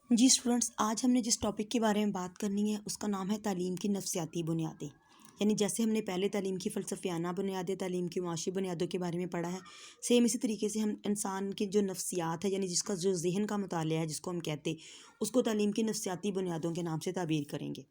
جی students, آج ہم نے جس ٹاپک کے بارے میں بات کرنی ہے اس کا نام ہے تعلیم کی نفسیاتی بنیادیں. یعنی جیسے ہم نے پہلے تعلیم کی فلسفیانہ بنیادیں، تعلیم کی معاشی بنیادوں کے بارے میں پڑھا ہے، سیم اسی طریقے سے ہم انسان کی جو نفسیات ہے، یعنی جس کا جو ذہن کا مطالعہ ہے، جس کو ہم کہتے ہیں، اس کو تعلیم کی نفسیاتی بنیادوں کے نام سے تعبیر کریں گے.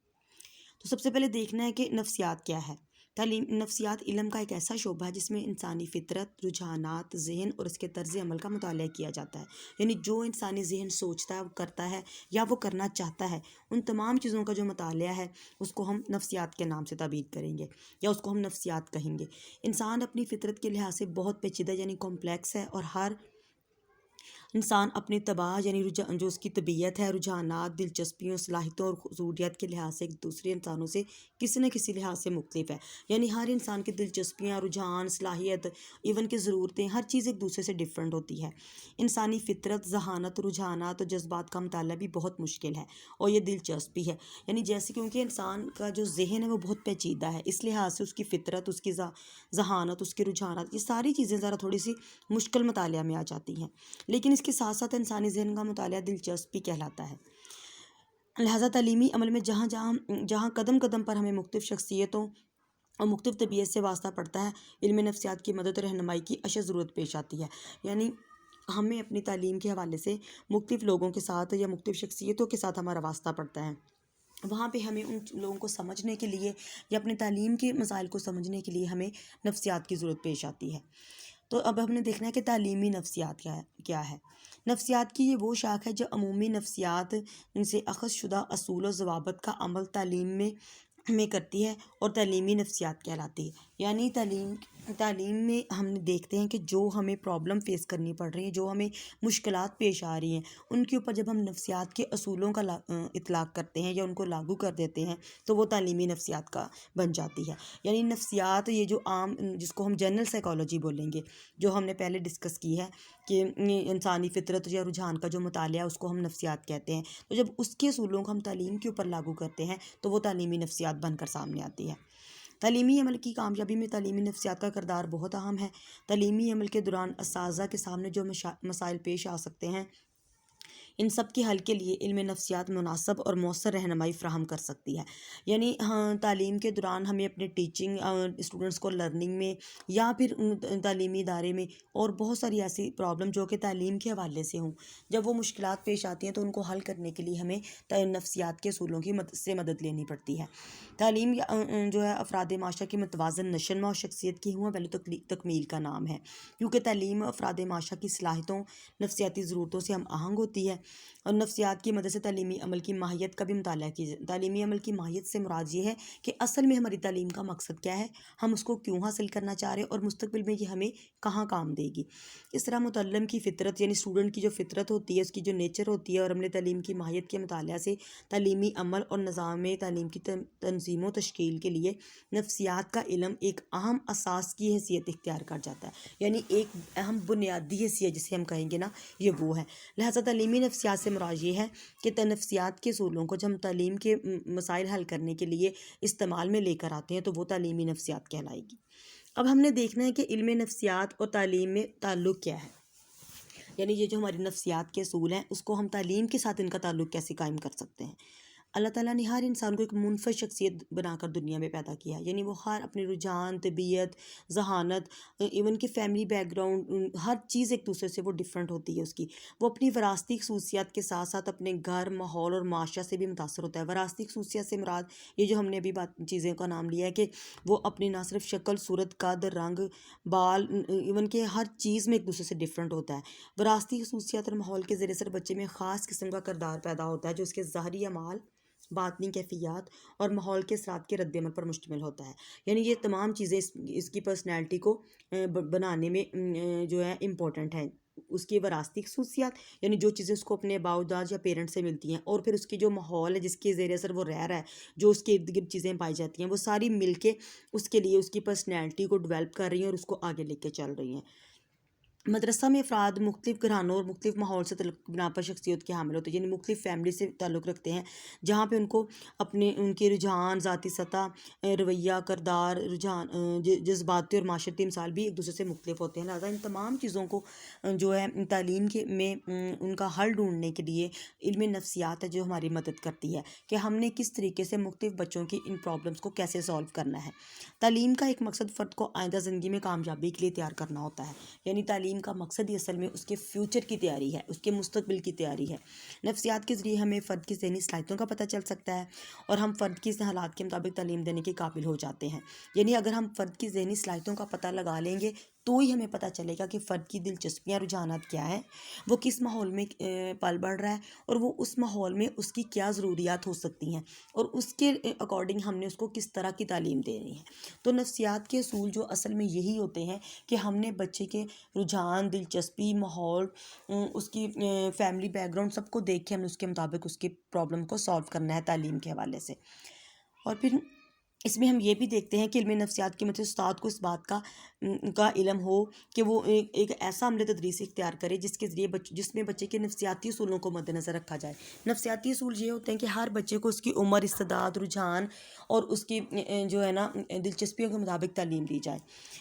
تو سب سے پہلے دیکھنا ہے کہ نفسیات کیا ہے. نفسیات علم کا ایک ایسا شعبہ ہے جس میں انسانی فطرت، رجحانات، ذہن اور اس کے طرز عمل کا مطالعہ کیا جاتا ہے. یعنی جو انسانی ذہن سوچتا ہے، وہ کرتا ہے یا وہ کرنا چاہتا ہے، ان تمام چیزوں کا جو مطالعہ ہے اس کو ہم نفسیات کے نام سے تعبیر کریں گے یا اس کو ہم نفسیات کہیں گے. انسان اپنی فطرت کے لحاظ سے بہت پیچیدہ یعنی کمپلیکس ہے، اور ہر انسان اپنے طباع یعنی جو اس کی طبیعت ہے، رجحانات، دلچسپیوں، صلاحیتوں اور ضروریات کے لحاظ سے ایک دوسرے انسانوں سے کسی نہ کسی لحاظ سے مختلف ہے. یعنی ہر انسان کی دلچسپیاں، رجحان، صلاحیت، ایون کی ضرورتیں، ہر چیز ایک دوسرے سے ڈیفرنٹ ہوتی ہے. انسانی فطرت، ذہانت، رجحانات اور جذبات کا مطالعہ بھی بہت مشکل ہے اور یہ دلچسپ بھی ہے. یعنی جیسے کیونکہ انسان کا جو ذہن ہے وہ بہت پیچیدہ ہے، اس لحاظ سے اس کی فطرت، اس کی ذہانت، اس کے رجحانات، یہ ساری چیزیں ذرا تھوڑی سی مشکل مطالعہ میں آ جاتی ہیں. لیکن اس کے ساتھ ساتھ انسانی ذہن کا مطالعہ دلچسپ بھی کہلاتا ہے. لہٰذا تعلیمی عمل میں جہاں قدم قدم پر ہمیں مختلف شخصیتوں اور مختلف طبیعت سے واسطہ پڑتا ہے، علم نفسیات کی مدد اور رہنمائی کی اشد ضرورت پیش آتی ہے. یعنی ہمیں اپنی تعلیم کے حوالے سے مختلف لوگوں کے ساتھ یا مختلف شخصیتوں کے ساتھ ہمارا واسطہ پڑتا ہے. وہاں پہ ہمیں ان لوگوں کو سمجھنے کے لیے یا اپنی تعلیم کے مسائل کو سمجھنے کے لیے ہمیں نفسیات کی ضرورت پیش آتی ہے. تو اب ہم نے دیکھنا ہے کہ تعلیمی نفسیات کیا ہے. نفسیات کی یہ وہ شاخ ہے جو عمومی نفسیات سے اخذ شدہ اصول و ضوابط کا عمل تعلیم میں کرتی ہے اور تعلیمی نفسیات کہلاتی ہے. یعنی تعلیم میں ہم دیکھتے ہیں کہ جو ہمیں پرابلم فیس کرنی پڑ رہی ہیں، جو ہمیں مشکلات پیش آ رہی ہیں، ان کے اوپر جب ہم نفسیات کے اصولوں کا اطلاق کرتے ہیں یا ان کو لاگو کر دیتے ہیں تو وہ تعلیمی نفسیات کا بن جاتی ہے. یعنی نفسیات یہ جو عام، جس کو ہم جنرل سائیکالوجی بولیں گے، جو ہم نے پہلے ڈسکس کی ہے کہ انسانی فطرت یا رجحان کا جو مطالعہ ہے اس کو ہم نفسیات کہتے ہیں. تو جب اس کے اصولوں کو ہم تعلیم کے اوپر لاگو کرتے ہیں تو وہ تعلیمی نفسیات بن کر سامنے آتی ہے. تعلیمی عمل کی کامیابی میں تعلیمی نفسیات کا کردار بہت اہم ہے. تعلیمی عمل کے دوران اساتذہ کے سامنے جو مسائل پیش آ سکتے ہیں، ان سب کے حل کے لیے علم نفسیات مناسب اور مؤثر رہنمائی فراہم کر سکتی ہے. یعنی تعلیم کے دوران ہمیں اپنے ٹیچنگ اسٹوڈنٹس کو لرننگ میں یا پھر تعلیمی ادارے میں اور بہت ساری ایسی پرابلم جو کہ تعلیم کے حوالے سے ہوں، جب وہ مشکلات پیش آتی ہیں تو ان کو حل کرنے کے لیے ہمیں نفسیات کے اصولوں کی مدد لینی پڑتی ہے. تعلیم جو ہے افراد معاشرہ کی متوازن نشوونما اور شخصیت کی ہوا پہلے تکمیل کا نام ہے، کیونکہ تعلیم افراد معاشرہ کی صلاحیتوں، نفسیاتی ضرورتوں سے ہم آہنگ ہوتی ہے. اور نفسیات کی مدد سے تعلیمی عمل کی ماہیت کا بھی مطالعہ کیجیے. تعلیمی عمل کی ماہیت سے مراد یہ ہے کہ اصل میں ہماری تعلیم کا مقصد کیا ہے، ہم اس کو کیوں حاصل کرنا چاہ رہے ہیں اور مستقبل میں یہ ہمیں کہاں کام دے گی. اس طرح متعلم کی فطرت یعنی اسٹوڈنٹ کی جو فطرت ہوتی ہے، اس کی جو نیچر ہوتی ہے، اور عمل تعلیم کی ماہیت کے مطالعہ سے تعلیمی عمل اور نظام تعلیم کی تنظیم و تشکیل کے لیے نفسیات کا علم ایک اہم اساس کی حیثیت اختیار کر جاتا ہے. یعنی ایک اہم بنیادی حیثیت جسے ہم کہیں گے نا، یہ وہ ہے. لہٰذا تعلیمی نفسیات سے مراد یہ ہے کہ نفسیات کے اصولوں کو جب ہم تعلیم کے مسائل حل کرنے کے لیے استعمال میں لے کر آتے ہیں تو وہ تعلیمی نفسیات کہلائے گی. اب ہم نے دیکھنا ہے کہ علم نفسیات اور تعلیم میں تعلق کیا ہے. یعنی یہ جو ہماری نفسیات کے اصول ہیں، اس کو ہم تعلیم کے ساتھ ان کا تعلق کیسے قائم کر سکتے ہیں. اللہ تعالیٰ نے ہر انسان کو ایک منفرد شخصیت بنا کر دنیا میں پیدا کیا ہے. یعنی وہ ہر اپنے رجحان، طبیعت، ذہانت، ایون کہ فیملی بیک گراؤنڈ، ہر چیز ایک دوسرے سے وہ ڈیفرنٹ ہوتی ہے اس کی. وہ اپنی وراثتی خصوصیات کے ساتھ ساتھ اپنے گھر، ماحول اور معاشرہ سے بھی متاثر ہوتا ہے. وراثتی خصوصیات سے مراد یہ جو ہم نے ابھی چیزوں کا نام لیا ہے کہ وہ اپنی نہ صرف شکل، صورت، قد، رنگ، بال، ایون کہ ہر چیز میں ایک دوسرے سے ڈیفرنٹ ہوتا ہے. وراثتی خصوصیات اور ماحول کے زیر اثر بچے میں خاص قسم کا کردار پیدا ہوتا ہے جو اس کے ظاہری اعمال، باطنی کیفیات اور ماحول کے اثرات کے رد عمل پر مشتمل ہوتا ہے. یعنی یہ تمام چیزیں اس کی پرسنالٹی کو بنانے میں جو ہے امپورٹنٹ ہیں. اس کی وراثتی خصوصیات یعنی جو چیزیں اس کو اپنے باؤ داج یا پیرنٹ سے ملتی ہیں، اور پھر اس کی جو ماحول ہے جس کے زیر اثر وہ رہ رہا ہے، جو اس کے ارد گرد چیزیں پائی جاتی ہیں، وہ ساری مل کے اس کے لیے اس کی پرسنالٹی کو ڈیولپ کر رہی ہیں اور اس کو آگے لے کے چل رہی ہیں. مدرسہ میں افراد مختلف گھرانوں اور مختلف ماحول سے تعلق بنا پر شخصیت کے حامل ہوتے ہیں، یعنی مختلف فیملی سے تعلق رکھتے ہیں، جہاں پہ ان کے رجحان، ذاتی سطح، رویہ، کردار، رجحان، جذباتی اور معاشرتی مثال بھی ایک دوسرے سے مختلف ہوتے ہیں۔ لہٰذا ان تمام چیزوں کو جو ہے تعلیم کے میں ان کا حل ڈھونڈنے کے لیے علم نفسیات ہے جو ہماری مدد کرتی ہے کہ ہم نے کس طریقے سے مختلف بچوں کی ان پرابلمس کو کیسے سولو کرنا ہے۔ تعلیم کا ایک مقصد فرد کو آئندہ زندگی میں کامیابی کے لیے تیار کرنا ہوتا ہے، یعنی تعلیم کا مقصد ہی اصل میں اس کے فیوچر کی تیاری ہے، اس کے مستقبل کی تیاری ہے۔ نفسیات کے ذریعے ہمیں فرد کی ذہنی صلاحیتوں کا پتہ چل سکتا ہے اور ہم فرد کی حالات کے مطابق تعلیم دینے کے قابل ہو جاتے ہیں، یعنی اگر ہم فرد کی ذہنی صلاحیتوں کا پتہ لگا لیں گے تو ہی ہمیں پتہ چلے گا کہ فرد کی دلچسپیاں، رجحانات کیا ہیں، وہ کس ماحول میں پل بڑھ رہا ہے اور وہ اس ماحول میں اس کی کیا ضروریات ہو سکتی ہیں اور اس کے اکارڈنگ ہم نے اس کو کس طرح کی تعلیم دینی ہے۔ تو نفسیات کے اصول جو اصل میں یہی ہوتے ہیں کہ ہم نے بچے کے رجحان، دلچسپی، ماحول، اس کی فیملی بیک گراؤنڈ سب کو دیکھ کے ہم نے اس کے مطابق اس کی پرابلم کو سالو کرنا ہے تعلیم کے حوالے سے۔ اور پھر اس میں ہم یہ بھی دیکھتے ہیں کہ علم نفسیات کے مطلب استاد کو اس بات کا علم ہو کہ وہ ایک ایسا عمل تدریس اختیار کرے جس کے ذریعے جس میں بچے کے نفسیاتی اصولوں کو مد نظر رکھا جائے۔ نفسیاتی اصول یہ ہوتے ہیں کہ ہر بچے کو اس کی عمر، استعداد، رجحان اور اس کی جو ہے نا دلچسپیوں کے مطابق تعلیم دی جائے۔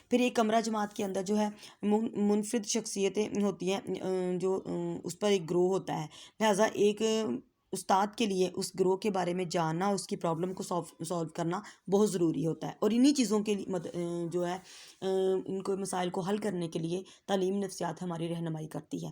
پھر ایک کمرہ جماعت کے اندر جو ہے منفرد شخصیتیں ہوتی ہیں جو اس پر ایک گروہ ہوتا ہے، لہٰذا ایک استاد کے لیے اس گروہ کے بارے میں جاننا، اس کی پرابلم کو سولو کرنا بہت ضروری ہوتا ہے، اور انہی چیزوں کے جو ہے ان کو مسائل کو حل کرنے کے لیے تعلیم نفسیات ہماری رہنمائی کرتی ہے۔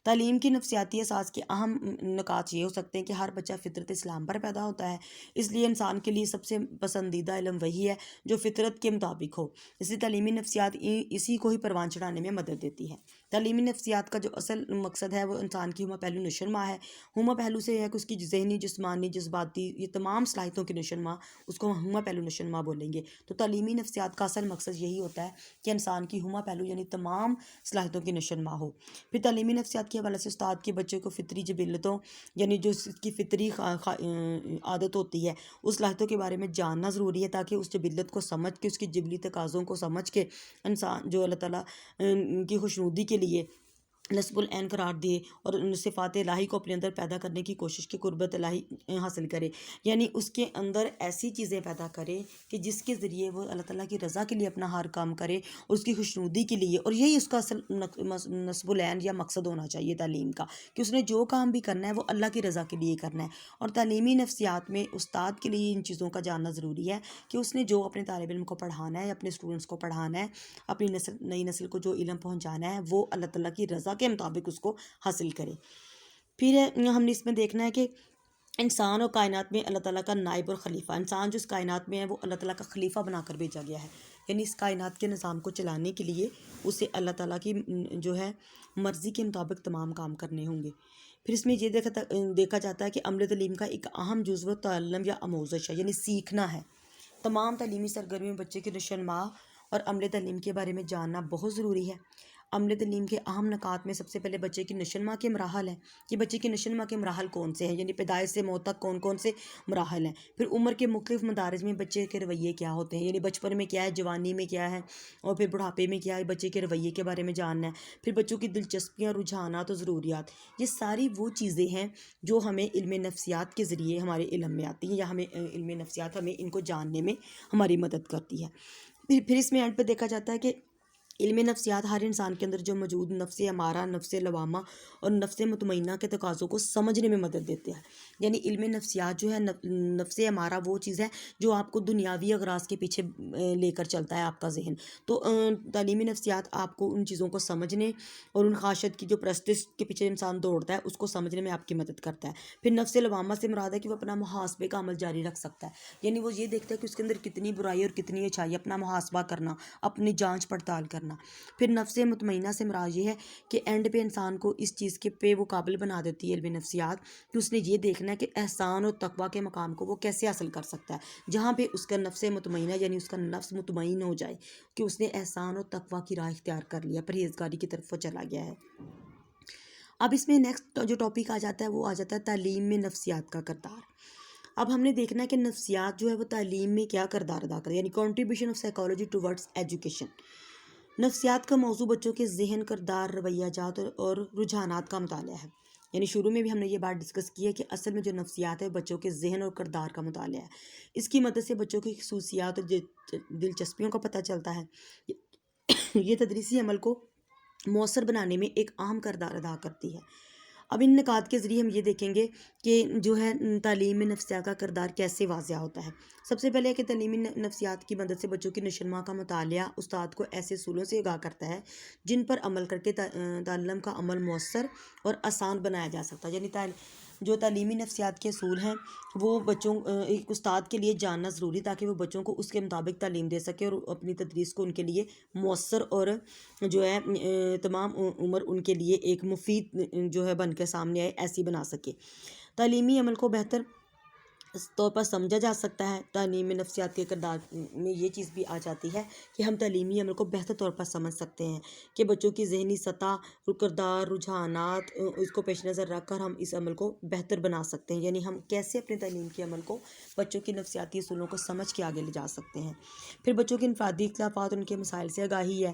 تعلیم کی نفسیاتی اساس کے اہم نکات یہ ہو سکتے ہیں کہ ہر بچہ فطرت اسلام پر پیدا ہوتا ہے، اس لیے انسان کے لیے سب سے پسندیدہ علم وہی ہے جو فطرت کے مطابق ہو، اس لیے تعلیمی نفسیات اسی کو ہی پروان چڑھانے میں مدد دیتی ہے۔ تعلیمی نفسیات کا جو اصل مقصد ہے وہ انسان کی ہمہ پہلو نشوونما ہے۔ ہمہ پہلو سے ہے کہ اس کی ذہنی، جسمانی، جذباتی، یہ تمام صلاحیتوں کی نشوونما، اس کو ہمہ پہلو نشوونما بولیں گے۔ تو تعلیمی نفسیات کا اصل مقصد یہی ہوتا ہے کہ انسان کی ہمہ پہلو یعنی تمام صلاحیتوں کی نشوونما ہو۔ پھر تعلیمی نفسیات کے حوالے سے استاد کے بچے کو فطری جبلتوں یعنی جو اس کی فطری عادت ہوتی ہے اس صلاحیتوں کے بارے میں جاننا ضروری ہے، تاکہ اس جبلت کو سمجھ کے، اس کی جبلی تقاضوں کو سمجھ کے انسان جو اللہ تعالیٰ کی خوشنودی کے لیے نصب العین قرار دے اور صفات الہی کو اپنے اندر پیدا کرنے کی کوشش کی، قربت الہی حاصل کرے، یعنی اس کے اندر ایسی چیزیں پیدا کرے کہ جس کے ذریعے وہ اللہ تعالیٰ کی رضا کے لیے اپنا ہر کام کرے اور اس کی خوشنودی کے لیے، اور یہی اس کا اصل نصب العین یا مقصد ہونا چاہیے تعلیم کا، کہ اس نے جو کام بھی کرنا ہے وہ اللہ کی رضا کے لیے کرنا ہے۔ اور تعلیمی نفسیات میں استاد کے لیے ان چیزوں کا جاننا ضروری ہے کہ اس نے جو اپنے طالب علم کو پڑھانا ہے، اپنے اسٹوڈنٹس کو پڑھانا ہے، اپنی نئی نسل کو جو علم پہنچانا ہے، وہ اللہ تعالیٰ کی رضا کے مطابق اس کو حاصل کرے۔ پھر ہم نے اس میں دیکھنا ہے کہ انسان اور کائنات میں اللہ تعالیٰ کا نائب اور خلیفہ، انسان جو اس کائنات میں ہے وہ اللہ تعالیٰ کا خلیفہ بنا کر بھیجا گیا ہے، یعنی اس کائنات کے نظام کو چلانے کے لیے اسے اللہ تعالیٰ کی جو ہے مرضی کے مطابق تمام کام کرنے ہوں گے۔ پھر اس میں یہ دیکھا جاتا ہے کہ عمل تعلیم کا ایک اہم جزو تعلم یا آموزش ہے، یعنی سیکھنا ہے۔ تمام تعلیمی سرگرمی میں بچے کی نشوونما اور عمل تعلیم کے بارے میں جاننا بہت ضروری ہے۔ عمل تعلیم کے اہم نکات میں سب سے پہلے بچے کی نشوونما کے مراحل ہیں کہ بچے کی نشوونما کے مراحل کون سے ہیں، یعنی پیدائش سے موت تک کون کون سے مراحل ہیں۔ پھر عمر کے مختلف مدارج میں بچے کے رویے کیا ہوتے ہیں، یعنی بچپن میں کیا ہے، جوانی میں کیا ہے، اور پھر بڑھاپے میں کیا ہے، بچے کے رویے کے بارے میں جاننا ہے۔ پھر بچوں کی دلچسپیاں، رجحانات اور ضروریات، یہ ساری وہ چیزیں ہیں جو ہمیں علم نفسیات کے ذریعے ہمارے علم میں آتی ہیں، یا ہمیں علم نفسیات ہمیں ان کو جاننے میں ہماری مدد کرتی ہے۔ پھر اس میں اینڈ پہ دیکھا جاتا ہے کہ علم نفسیات ہر انسان کے اندر جو موجود نفس امارہ، نفس لوامہ اور نفس مطمئنہ کے تقاضوں کو سمجھنے میں مدد دیتے ہیں، یعنی علم نفسیات جو ہے نفس امارہ وہ چیز ہے جو آپ کو دنیاوی اغراض کے پیچھے لے کر چلتا ہے آپ کا ذہن، تو تعلیمی نفسیات آپ کو ان چیزوں کو سمجھنے اور ان خواہشات کی جو پرستش کے پیچھے انسان دوڑتا ہے اس کو سمجھنے میں آپ کی مدد کرتا ہے۔ پھر نفس لوامہ سے مراد ہے کہ وہ اپنا محاسبے کا عمل جاری رکھ سکتا ہے، یعنی وہ یہ دیکھتا ہے کہ اس کے اندر کتنی برائی اور کتنی اچھائی، اپنا محاسبہ کرنا، اپنی جانچ پڑتال کرنا۔ پھر نفس مطمئنہ سے مراد یہ ہے کہ اینڈ پہ انسان کو اس چیز کے پہ وہ قابل بنا دیتی ہے علم نفسیات کہ اس نے یہ دیکھنا ہے کہ احسان اور تقویٰ کے مقام کو وہ کیسے حاصل کر سکتا ہے، جہاں پہ اس کا نفس مطمئنہ یعنی اس کا نفس مطمئن ہو جائے کہ اس نے احسان اور تقویٰ کی راہ اختیار کر لیا، پرہیزگاری کی طرف وہ چلا گیا ہے۔ اب اس میں نیکسٹ جو ٹاپک آ جاتا ہے وہ آ جاتا ہے تعلیم میں نفسیات کا کردار۔ اب ہم نے دیکھنا ہے کہ نفسیات جو ہے وہ تعلیم میں کیا کردار ادا کرے، یعنی contribution of psychology towards education. نفسیات کا موضوع بچوں کے ذہن، کردار، رویہ جات اور رجحانات کا مطالعہ ہے۔ یعنی شروع میں بھی ہم نے یہ بات ڈسکس کی ہے کہ اصل میں جو نفسیات ہے بچوں کے ذہن اور کردار کا مطالعہ ہے۔ اس کی مدد سے بچوں کی خصوصیات اور دلچسپیوں کا پتہ چلتا ہے۔ یہ تدریسی عمل کو مؤثر بنانے میں ایک اہم کردار ادا کرتی ہے۔ اب ان نکات کے ذریعے ہم یہ دیکھیں گے کہ جو ہے تعلیم میں نفسیات کا کردار کیسے واضح ہوتا ہے۔ سب سے پہلے ہے کہ تعلیمی نفسیات کی مدد سے بچوں کی نشوونما کا مطالعہ استاد کو ایسے اصولوں سے آگاہ کرتا ہے جن پر عمل کر کے تعلم کا عمل مؤثر اور آسان بنایا جا سکتا ہے۔ یعنی جو تعلیمی نفسیات کے اصول ہیں وہ بچوں ایک استاد کے لیے جاننا ضروری، تاکہ وہ بچوں کو اس کے مطابق تعلیم دے سکے اور اپنی تدریس کو ان کے لیے مؤثر اور جو ہے تمام عمر ان کے لیے ایک مفید جو ہے بن کے سامنے آئے ایسی بنا سکے۔ تعلیمی عمل کو بہتر طور پر سمجھا جا سکتا ہے۔ تعلیم میں نفسیات کے کردار میں یہ چیز بھی آ جاتی ہے کہ ہم تعلیمی عمل کو بہتر طور پر سمجھ سکتے ہیں کہ بچوں کی ذہنی سطح، کردار، رجحانات، اس کو پیش نظر رکھ کر ہم اس عمل کو بہتر بنا سکتے ہیں۔ یعنی ہم کیسے اپنے تعلیم کے عمل کو بچوں کی نفسیاتی اصولوں کو سمجھ کے آگے لے جا سکتے ہیں۔ پھر بچوں کے انفرادی اختلافات اور ان کے مسائل سے آگاہی ہے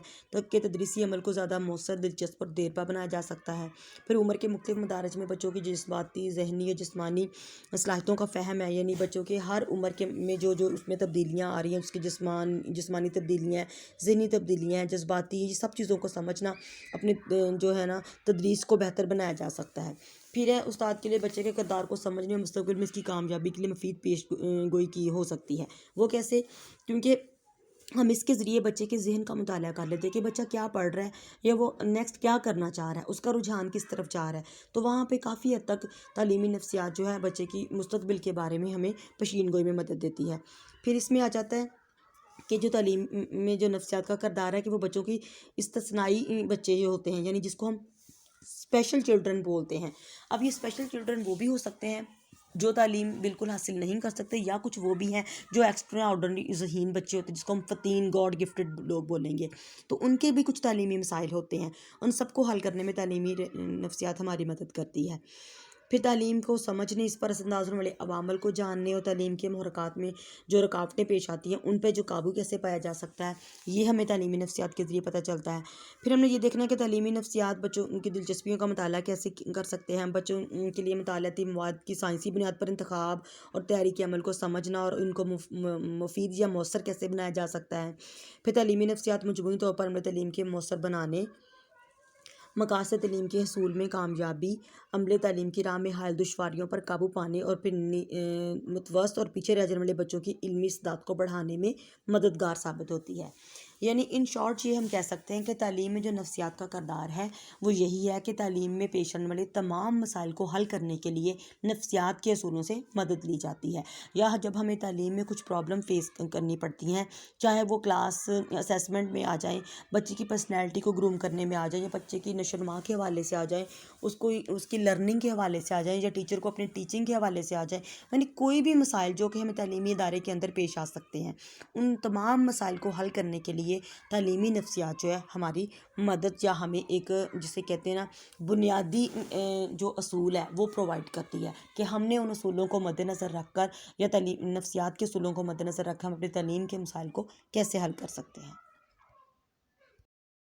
کہ تدریسی عمل کو زیادہ مؤثر، دلچسپ اور دیر پا بنایا جا سکتا ہے۔ پھر عمر کے مختلف مدارج میں بچوں کی جذباتی، ذہنی اور جسمانی صلاحیتوں کا فہم ہے۔ یعنی بچوں کے ہر عمر کے میں جو اس میں تبدیلیاں آ رہی ہیں، اس کی جسمانی تبدیلیاں، ذہنی تبدیلیاں، جذباتی، یہ سب چیزوں کو سمجھنا اپنے جو ہے نا تدریس کو بہتر بنایا جا سکتا ہے۔ پھر ہے استاد کے لیے بچے کے کردار کو سمجھنے اور مستقبل میں اس کی کامیابی کے لیے مفید پیش گوئی کی ہو سکتی ہے۔ وہ کیسے؟ کیونکہ ہم اس کے ذریعے بچے کے ذہن کا مطالعہ کر لیتے ہیں کہ بچہ کیا پڑھ رہا ہے یا وہ نیکسٹ کیا کرنا چاہ رہا ہے، اس کا رجحان کس طرف جا رہا ہے۔ تو وہاں پہ کافی حد تک تعلیمی نفسیات جو ہے بچے کی مستقبل کے بارے میں ہمیں پیشین گوئی میں مدد دیتی ہے۔ پھر اس میں آ جاتا ہے کہ جو تعلیم میں جو نفسیات کا کردار ہے کہ وہ بچوں کی استثنائی بچے جو ہوتے ہیں، یعنی جس کو ہم اسپیشل چلڈرن بولتے ہیں۔ اب یہ اسپیشل چلڈرن وہ بھی ہو سکتے ہیں جو تعلیم بالکل حاصل نہیں کر سکتے، یا کچھ وہ بھی ہیں جو ایکسٹرا آرڈنری ذہین بچے ہوتے ہیں جس کو ہم فطین گاڈ گفٹڈ لوگ بولیں گے۔ تو ان کے بھی کچھ تعلیمی مسائل ہوتے ہیں، ان سب کو حل کرنے میں تعلیمی نفسیات ہماری مدد کرتی ہے۔ پھر تعلیم کو سمجھنے، اس پر اثر انداز ہونے والے عوامل کو جاننے اور تعلیم کے محرکات میں جو رکاوٹیں پیش آتی ہیں ان پہ جو قابو کیسے پایا جا سکتا ہے، یہ ہمیں تعلیمی نفسیات کے ذریعے پتہ چلتا ہے۔ پھر ہم نے یہ دیکھنا ہے کہ تعلیمی نفسیات بچوں کی دلچسپیوں کا مطالعہ کیسے کر سکتے ہیں۔ بچوں کے لیے مطالعاتی مواد کی سائنسی بنیاد پر انتخاب اور تیاری کے عمل کو سمجھنا اور ان کو مفید یا مؤثر کیسے بنایا جا سکتا ہے۔ پھر تعلیمی نفسیات مجموعی طور پر عمل تعلیم کے مؤثر بنانے، مقاصد تعلیم کے حصول میں کامیابی، عمل تعلیم کی راہ میں حائل دشواریوں پر قابو پانے اور پھر متوسط اور پیچھے رہ جانے والے بچوں کی علمی استعداد کو بڑھانے میں مددگار ثابت ہوتی ہے۔ یعنی ان شارٹ یہ ہم کہہ سکتے ہیں کہ تعلیم میں جو نفسیات کا کردار ہے وہ یہی ہے کہ تعلیم میں پیش آنے والے تمام مسائل کو حل کرنے کے لیے نفسیات کے اصولوں سے مدد لی جاتی ہے۔ یا جب ہمیں تعلیم میں کچھ پرابلم فیس کرنی پڑتی ہیں، چاہے وہ کلاس اسیسمنٹ میں آ جائیں، بچے کی پرسنالٹی کو گروم کرنے میں آ جائیں، یا بچے کی نشو و نما کے حوالے سے آ جائیں، اس کی لرننگ کے حوالے سے آ جائیں، یا ٹیچر کو اپنے ٹیچنگ کے حوالے سے آ جائیں، یعنی کوئی بھی مسائل جو کہ ہمیں تعلیمی ادارے کے اندر پیش آ سکتے ہیں، ان تمام مسائل کو حل کرنے کے لیے تعلیمی نفسیات جو ہے ہماری مدد یا ہمیں ایک جسے کہتے ہیں نا بنیادی جو اصول ہے وہ پرووائڈ کرتی ہے کہ ہم نے ان اصولوں کو مد نظر رکھ کر یا نفسیات کے اصولوں کو مد نظر رکھ کر ہم اپنی تعلیم کے مسائل کو کیسے حل کر سکتے ہیں۔